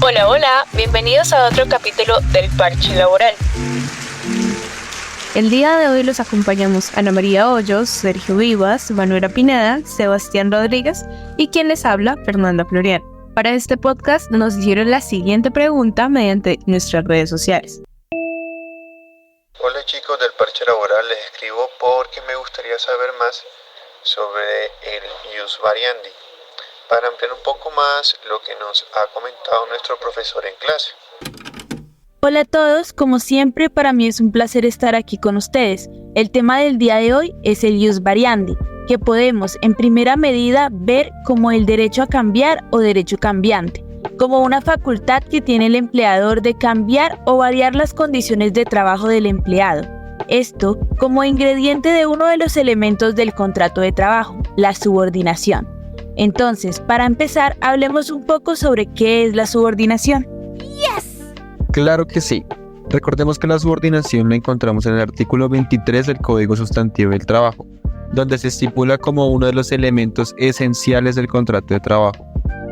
Hola, hola, bienvenidos a otro capítulo del Parche Laboral. El día de hoy los acompañamos Ana María Hoyos, Sergio Vivas, Manuela Pineda, Sebastián Rodríguez y quien les habla, Fernanda Florian. Para este podcast nos hicieron la siguiente pregunta mediante nuestras redes sociales. Hola chicos del Parche Laboral, les escribo porque me gustaría saber más sobre el ius variandi, para ampliar un poco más lo que nos ha comentado nuestro profesor en clase. Hola a todos, como siempre para mí es un placer estar aquí con ustedes. El tema del día de hoy es el ius variandi, que podemos en primera medida ver como el derecho a cambiar o derecho cambiante, como una facultad que tiene el empleador de cambiar o variar las condiciones de trabajo del empleado. Esto como ingrediente de uno de los elementos del contrato de trabajo, la subordinación. Entonces, para empezar, hablemos un poco sobre qué es la subordinación. Claro que sí. Recordemos que la subordinación la encontramos en el artículo 23 del Código Sustantivo del Trabajo, donde se estipula como uno de los elementos esenciales del contrato de trabajo,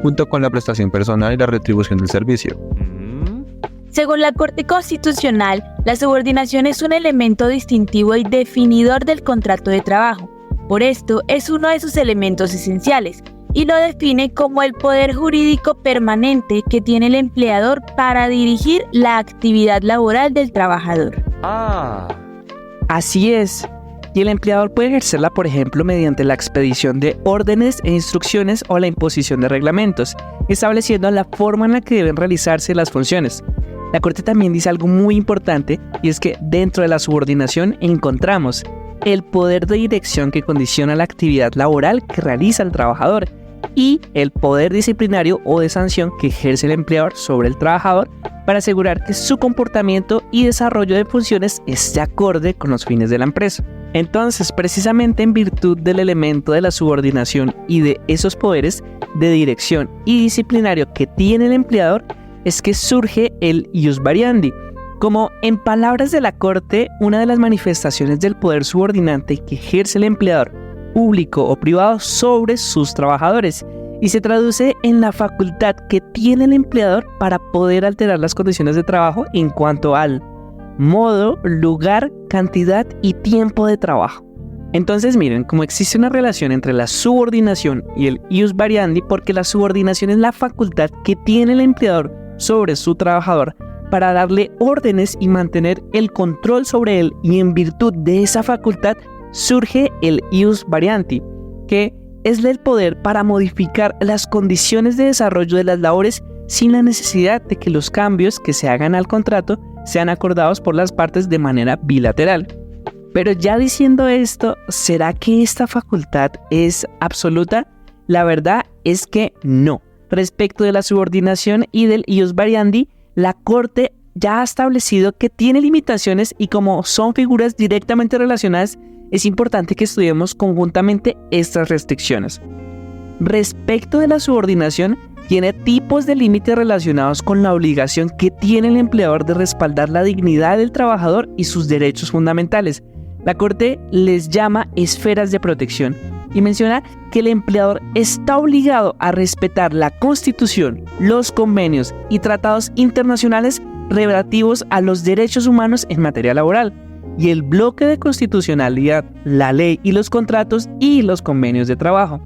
junto con la prestación personal y la retribución del servicio. Según la Corte Constitucional, la subordinación es un elemento distintivo y definidor del contrato de trabajo. Por esto, es uno de sus elementos esenciales y lo define como el poder jurídico permanente que tiene el empleador para dirigir la actividad laboral del trabajador. Así es. Y el empleador puede ejercerla, por ejemplo, mediante la expedición de órdenes e instrucciones o la imposición de reglamentos, estableciendo la forma en la que deben realizarse las funciones. La Corte también dice algo muy importante, y es que dentro de la subordinación encontramos el poder de dirección que condiciona la actividad laboral que realiza el trabajador y el poder disciplinario o de sanción que ejerce el empleador sobre el trabajador para asegurar que su comportamiento y desarrollo de funciones esté acorde con los fines de la empresa. Entonces, precisamente en virtud del elemento de la subordinación y de esos poderes de dirección y disciplinario que tiene el empleador, es que surge el ius variandi, como en palabras de la Corte, una de las manifestaciones del poder subordinante que ejerce el empleador, público o privado, sobre sus trabajadores, y se traduce en la facultad que tiene el empleador para poder alterar las condiciones de trabajo en cuanto al modo, lugar, cantidad y tiempo de trabajo. Entonces miren, como existe una relación entre la subordinación y el ius variandi, porque la subordinación es la facultad que tiene el empleador sobre su trabajador para darle órdenes y mantener el control sobre él, y en virtud de esa facultad surge el ius variandi, que es el poder para modificar las condiciones de desarrollo de las labores sin la necesidad de que los cambios que se hagan al contrato sean acordados por las partes de manera bilateral. Pero ya diciendo esto, ¿será que esta facultad es absoluta? La verdad es que no. Respecto de la subordinación y del ius variandi, la Corte ya ha establecido que tiene limitaciones, y como son figuras directamente relacionadas, es importante que estudiemos conjuntamente estas restricciones. Respecto de la subordinación, tiene tipos de límites relacionados con la obligación que tiene el empleador de respaldar la dignidad del trabajador y sus derechos fundamentales. La Corte les llama esferas de protección y menciona que el empleador está obligado a respetar la Constitución, los convenios y tratados internacionales relativos a los derechos humanos en materia laboral, y el bloque de constitucionalidad, la ley y los contratos y los convenios de trabajo.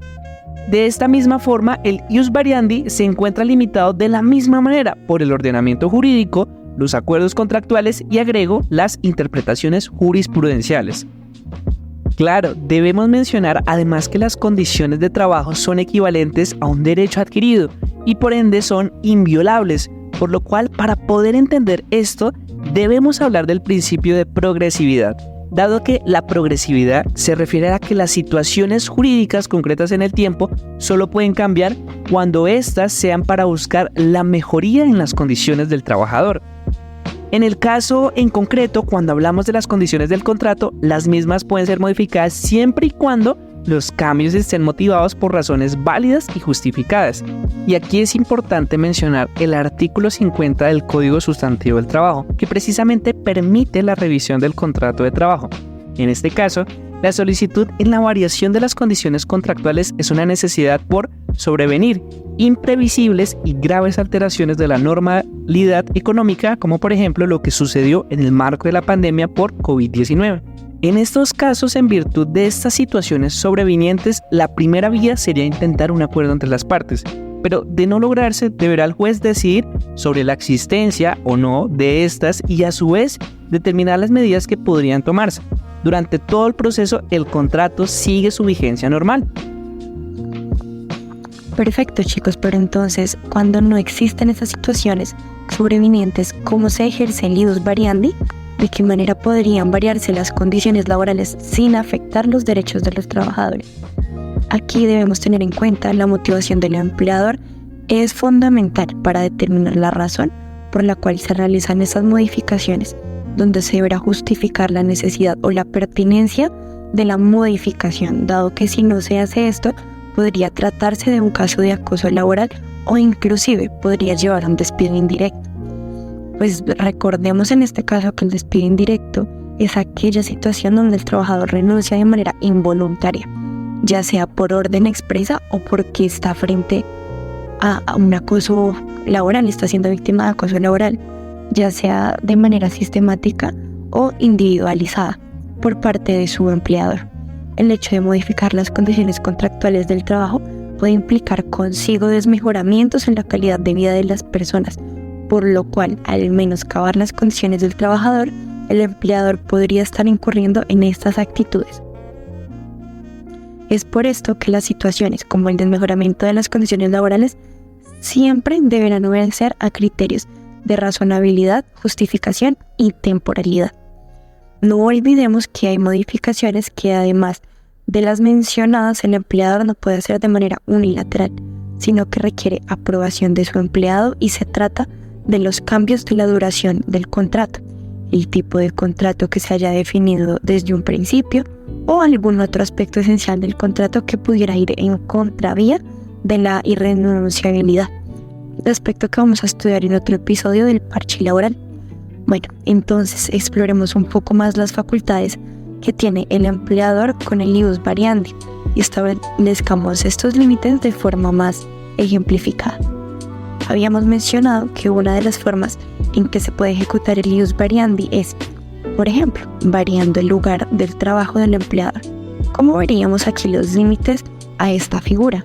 De esta misma forma, el ius variandi se encuentra limitado de la misma manera por el ordenamiento jurídico, los acuerdos contractuales y, agrego, las interpretaciones jurisprudenciales. Claro, debemos mencionar además que las condiciones de trabajo son equivalentes a un derecho adquirido y por ende son inviolables, por lo cual para poder entender esto debemos hablar del principio de progresividad, dado que la progresividad se refiere a que las situaciones jurídicas concretas en el tiempo solo pueden cambiar cuando éstas sean para buscar la mejoría en las condiciones del trabajador. En el caso en concreto, cuando hablamos de las condiciones del contrato, las mismas pueden ser modificadas siempre y cuando los cambios estén motivados por razones válidas y justificadas. Y aquí es importante mencionar el artículo 50 del Código Sustantivo del Trabajo, que precisamente permite la revisión del contrato de trabajo. En este caso, la solicitud en la variación de las condiciones contractuales es una necesidad por sobrevenir imprevisibles y graves alteraciones de la normalidad económica, como por ejemplo lo que sucedió en el marco de la pandemia por COVID-19. En estos casos, en virtud de estas situaciones sobrevinientes, la primera vía sería intentar un acuerdo entre las partes, pero de no lograrse, deberá el juez decidir sobre la existencia o no de estas y a su vez determinar las medidas que podrían tomarse. Durante todo el proceso, el contrato sigue su vigencia normal. Perfecto, chicos, pero entonces, cuando no existen esas situaciones sobrevinientes, ¿cómo se ejerce el ius variandi? ¿De qué manera podrían variarse las condiciones laborales sin afectar los derechos de los trabajadores? Aquí debemos tener en cuenta la motivación del empleador es fundamental para determinar la razón por la cual se realizan esas modificaciones, donde se deberá justificar la necesidad o la pertinencia de la modificación, dado que si no se hace esto, podría tratarse de un caso de acoso laboral o inclusive podría llevar a un despido indirecto. Pues recordemos en este caso que el despido indirecto es aquella situación donde el trabajador renuncia de manera involuntaria, ya sea por orden expresa o porque está frente a un acoso laboral, está siendo víctima de acoso laboral, ya sea de manera sistemática o individualizada por parte de su empleador. El hecho de modificar las condiciones contractuales del trabajo puede implicar consigo desmejoramientos en la calidad de vida de las personas, por lo cual, al menoscabar las condiciones del trabajador, el empleador podría estar incurriendo en estas actitudes. Es por esto que las situaciones como el desmejoramiento de las condiciones laborales siempre deberán obedecer a criterios de razonabilidad, justificación y temporalidad. No olvidemos que hay modificaciones que además de las mencionadas el empleador no puede hacer de manera unilateral, sino que requiere aprobación de su empleado y se trata de los cambios de la duración del contrato, el tipo de contrato que se haya definido desde un principio o algún otro aspecto esencial del contrato que pudiera ir en contravía de la irrenunciabilidad, aspecto que vamos a estudiar en otro episodio del parche laboral. Bueno, entonces exploremos un poco más las facultades que tiene el empleador con el ius variandi y establezcamos estos límites de forma más ejemplificada. Habíamos mencionado que una de las formas en que se puede ejecutar el ius variandi es, por ejemplo, variando el lugar del trabajo del empleador. ¿Cómo veríamos aquí los límites a esta figura?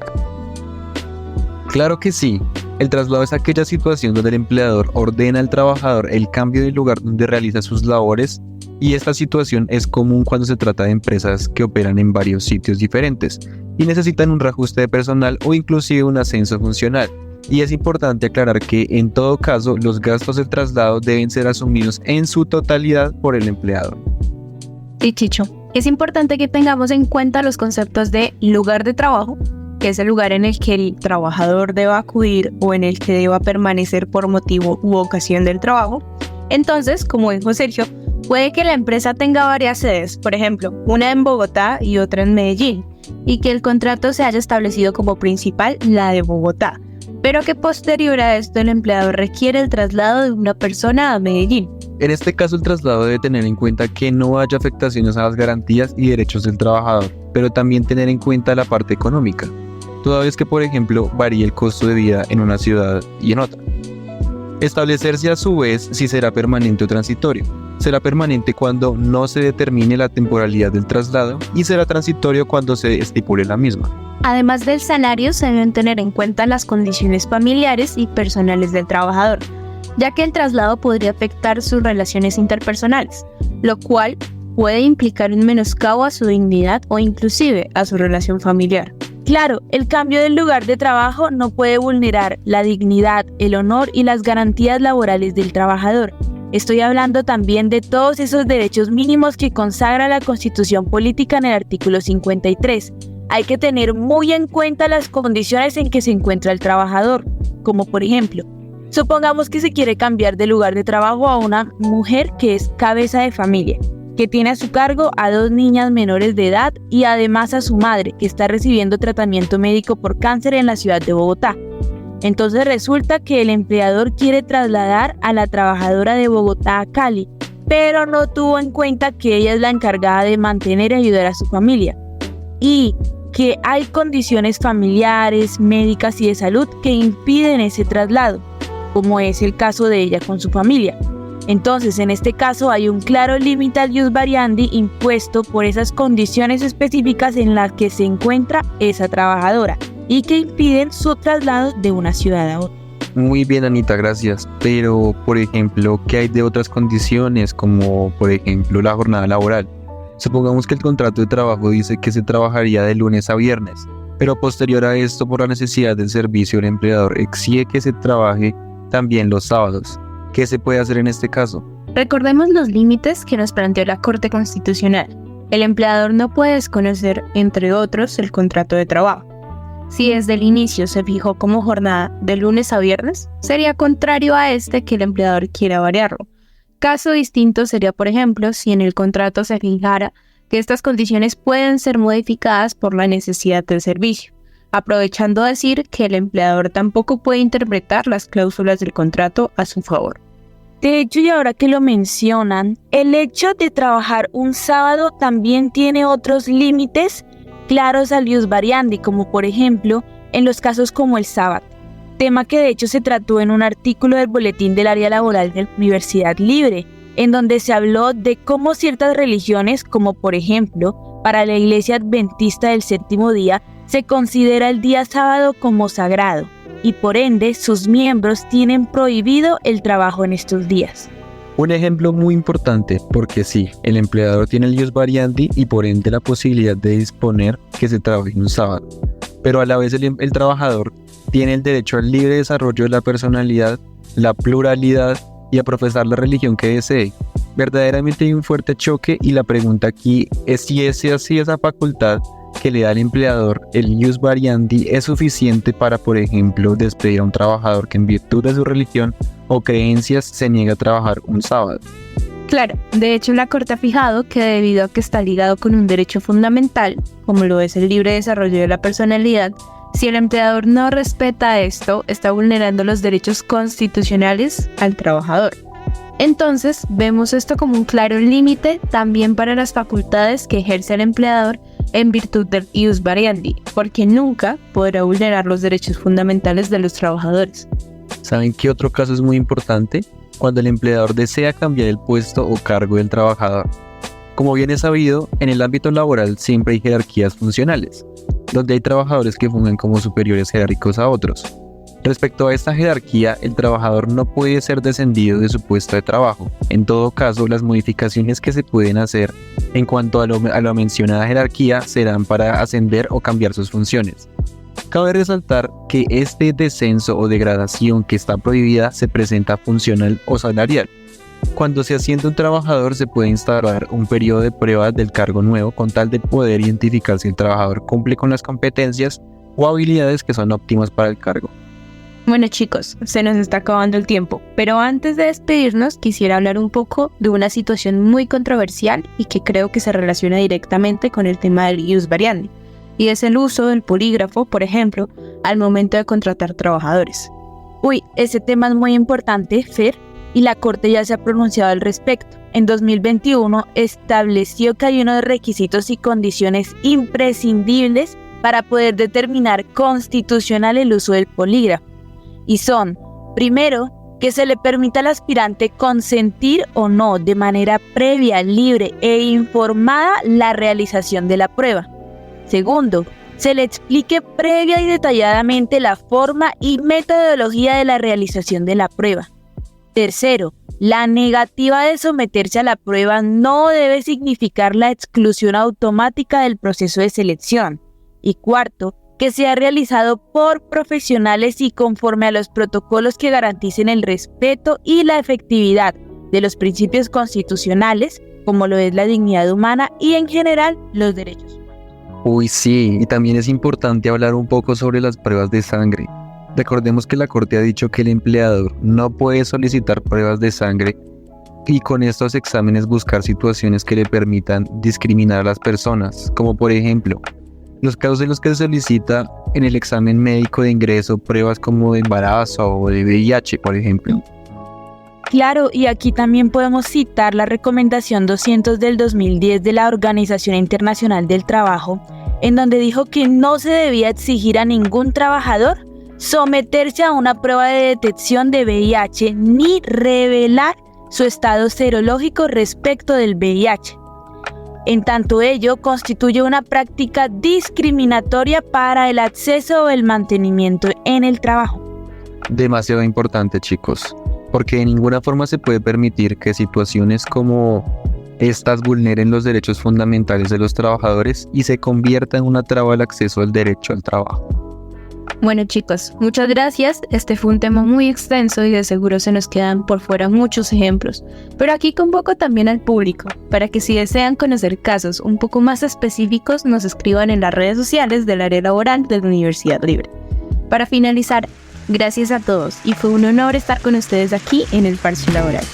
Claro que sí. El traslado es aquella situación donde el empleador ordena al trabajador el cambio del lugar donde realiza sus labores, y esta situación es común cuando se trata de empresas que operan en varios sitios diferentes y necesitan un reajuste de personal o inclusive un ascenso funcional. Y es importante aclarar que en todo caso los gastos del traslado deben ser asumidos en su totalidad por el empleador. Sí, Chicho, es importante que tengamos en cuenta los conceptos de lugar de trabajo, que es el lugar en el que el trabajador deba acudir o en el que deba permanecer por motivo u ocasión del trabajo. Entonces, como dijo Sergio, puede que la empresa tenga varias sedes, por ejemplo, una en Bogotá y otra en Medellín, y que el contrato se haya establecido como principal la de Bogotá, pero que posterior a esto el empleador requiere el traslado de una persona a Medellín. En este caso el traslado debe tener en cuenta que no haya afectaciones a las garantías y derechos del trabajador, pero también tener en cuenta la parte económica, toda vez que por ejemplo varíe el costo de vida en una ciudad y en otra. Establecerse a su vez si será permanente o transitorio. Será permanente cuando no se determine la temporalidad del traslado y será transitorio cuando se estipule la misma. Además del salario, se deben tener en cuenta las condiciones familiares y personales del trabajador, ya que el traslado podría afectar sus relaciones interpersonales, lo cual puede implicar un menoscabo a su dignidad o inclusive a su relación familiar. Claro, el cambio del lugar de trabajo no puede vulnerar la dignidad, el honor y las garantías laborales del trabajador. Estoy hablando también de todos esos derechos mínimos que consagra la Constitución Política en el artículo 53. Hay que tener muy en cuenta las condiciones en que se encuentra el trabajador, como por ejemplo, supongamos que se quiere cambiar de lugar de trabajo a una mujer que es cabeza de familia, que tiene a su cargo a 2 niñas menores de edad y además a su madre, que está recibiendo tratamiento médico por cáncer en la ciudad de Bogotá. Entonces resulta que el empleador quiere trasladar a la trabajadora de Bogotá a Cali, pero no tuvo en cuenta que ella es la encargada de mantener y ayudar a su familia. Y que hay condiciones familiares, médicas y de salud que impiden ese traslado, como es el caso de ella con su familia. Entonces, en este caso hay un claro límite al ius variandi impuesto por esas condiciones específicas en las que se encuentra esa trabajadora y que impiden su traslado de una ciudad a otra. Muy bien, Anita, gracias. Pero, por ejemplo, ¿qué hay de otras condiciones, como por ejemplo la jornada laboral? Supongamos que el contrato de trabajo dice que se trabajaría de lunes a viernes, pero posterior a esto, por la necesidad del servicio, el empleador exige que se trabaje también los sábados. ¿Qué se puede hacer en este caso? Recordemos los límites que nos planteó la Corte Constitucional. El empleador no puede desconocer, entre otros, el contrato de trabajo. Si desde el inicio se fijó como jornada de lunes a viernes, sería contrario a que el empleador quiera variarlo. Caso distinto sería, por ejemplo, si en el contrato se fijara que estas condiciones pueden ser modificadas por la necesidad del servicio, aprovechando decir que el empleador tampoco puede interpretar las cláusulas del contrato a su favor. De hecho, y ahora que lo mencionan, el hecho de trabajar un sábado también tiene otros límites claros al ius variandi, como por ejemplo en los casos como el sábado, tema que de hecho se trató en un artículo del Boletín del Área Laboral de la Universidad Libre, en donde se habló de cómo ciertas religiones, como por ejemplo para la Iglesia Adventista del Séptimo Día, se considera el día sábado como sagrado y por ende sus miembros tienen prohibido el trabajo en estos días. Un ejemplo muy importante, porque sí, el empleador tiene el ius variandi y por ende la posibilidad de disponer que se trabaje un sábado, pero a la vez el trabajador tiene el derecho al libre desarrollo de la personalidad, la pluralidad y a profesar la religión que desee. Verdaderamente hay un fuerte choque y la pregunta aquí es si esa facultad que le da al empleador el ius variandi es suficiente para, por ejemplo, despedir a un trabajador que en virtud de su religión o creencias se niega a trabajar un sábado. Claro, de hecho la Corte ha fijado que debido a que está ligado con un derecho fundamental, como lo es el libre desarrollo de la personalidad, si el empleador no respeta esto, está vulnerando los derechos constitucionales al trabajador. Entonces, vemos esto como un claro límite también para las facultades que ejerce el empleador en virtud del ius variandi, porque nunca podrá vulnerar los derechos fundamentales de los trabajadores. ¿Saben qué otro caso es muy importante? Cuando el empleador desea cambiar el puesto o cargo del trabajador. Como bien es sabido, en el ámbito laboral siempre hay jerarquías funcionales, donde hay trabajadores que fungen como superiores jerárquicos a otros. Respecto a esta jerarquía, el trabajador no puede ser descendido de su puesto de trabajo. En todo caso, las modificaciones que se pueden hacer en cuanto a la mencionada jerarquía serán para ascender o cambiar sus funciones. Cabe resaltar que este descenso o degradación que está prohibida se presenta funcional o salarial. Cuando se asciende un trabajador se puede instaurar un periodo de pruebas del cargo nuevo con tal de poder identificar si el trabajador cumple con las competencias o habilidades que son óptimas para el cargo. Bueno chicos, se nos está acabando el tiempo, pero antes de despedirnos quisiera hablar un poco de una situación muy controversial y que creo que se relaciona directamente con el tema del ius variandi, y es el uso del polígrafo, por ejemplo, al momento de contratar trabajadores. Ese tema es muy importante, Fer, y la Corte ya se ha pronunciado al respecto. En 2021 estableció que hay unos requisitos y condiciones imprescindibles para poder determinar constitucional el uso del polígrafo. Y son, primero, que se le permita al aspirante consentir o no de manera previa, libre e informada la realización de la prueba. Segundo, se le explique previa y detalladamente la forma y metodología de la realización de la prueba. Tercero, la negativa de someterse a la prueba no debe significar la exclusión automática del proceso de selección. Y cuarto, que sea realizado por profesionales y conforme a los protocolos que garanticen el respeto y la efectividad de los principios constitucionales, como lo es la dignidad humana y en general los derechos humanos. Sí, y también es importante hablar un poco sobre las pruebas de sangre. Recordemos que la Corte ha dicho que el empleador no puede solicitar pruebas de sangre y con estos exámenes buscar situaciones que le permitan discriminar a las personas, como por ejemplo, los casos en los que se solicita en el examen médico de ingreso pruebas como de embarazo o de VIH, por ejemplo. Claro, y aquí también podemos citar la recomendación 200 del 2010 de la Organización Internacional del Trabajo, en donde dijo que no se debía exigir a ningún trabajador someterse a una prueba de detección de VIH ni revelar su estado serológico respecto del VIH. En tanto ello constituye una práctica discriminatoria para el acceso o el mantenimiento en el trabajo. Demasiado importante, chicos, porque de ninguna forma se puede permitir que situaciones como estas vulneren los derechos fundamentales de los trabajadores y se convierta en una traba al acceso al derecho al trabajo. Bueno chicos, muchas gracias. Este fue un tema muy extenso y de seguro se nos quedan por fuera muchos ejemplos. Pero aquí convoco también al público para que si desean conocer casos un poco más específicos nos escriban en las redes sociales del área laboral de la Universidad Libre. Para finalizar, gracias a todos y fue un honor estar con ustedes aquí en el Parche Laboral.